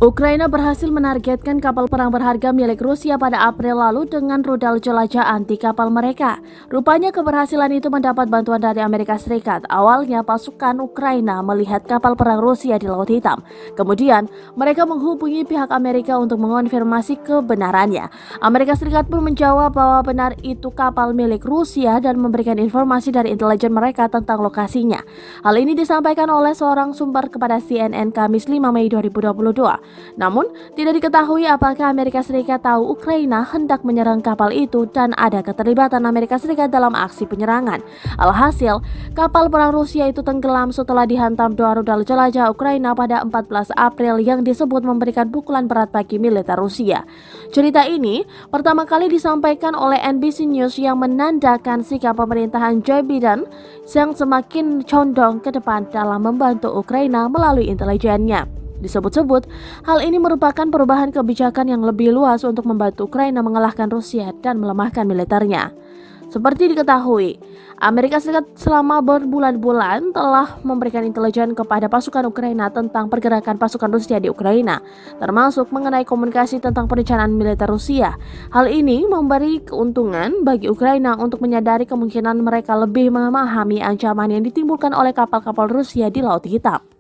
Ukraina berhasil menargetkan kapal perang berharga milik Rusia pada April lalu dengan rudal jelajah anti kapal mereka. Rupanya keberhasilan itu mendapat bantuan dari Amerika Serikat. Awalnya pasukan Ukraina melihat kapal perang Rusia di Laut Hitam. Kemudian mereka menghubungi pihak Amerika untuk mengonfirmasi kebenarannya. Amerika Serikat pun menjawab bahwa benar itu kapal milik Rusia dan memberikan informasi dari intelijen mereka tentang lokasinya. Hal ini disampaikan oleh seorang sumber kepada CNN Kamis 5 Mei 2022. Namun, tidak diketahui apakah Amerika Serikat tahu Ukraina hendak menyerang kapal itu dan ada keterlibatan Amerika Serikat dalam aksi penyerangan. Alhasil, kapal perang Rusia itu tenggelam setelah dihantam dua rudal jelajah Ukraina pada 14 April yang disebut memberikan pukulan berat bagi militer Rusia. Cerita ini pertama kali disampaikan oleh NBC News yang menandakan sikap pemerintahan Joe Biden yang semakin condong ke depan dalam membantu Ukraina melalui intelijennya. Disebut-sebut, hal ini merupakan perubahan kebijakan yang lebih luas untuk membantu Ukraina mengalahkan Rusia dan melemahkan militernya. Seperti diketahui, Amerika Serikat selama berbulan-bulan telah memberikan intelijen kepada pasukan Ukraina tentang pergerakan pasukan Rusia di Ukraina, termasuk mengenai komunikasi tentang perencanaan militer Rusia. Hal ini memberi keuntungan bagi Ukraina untuk menyadari kemungkinan mereka lebih memahami ancaman yang ditimbulkan oleh kapal-kapal Rusia di Laut Hitam.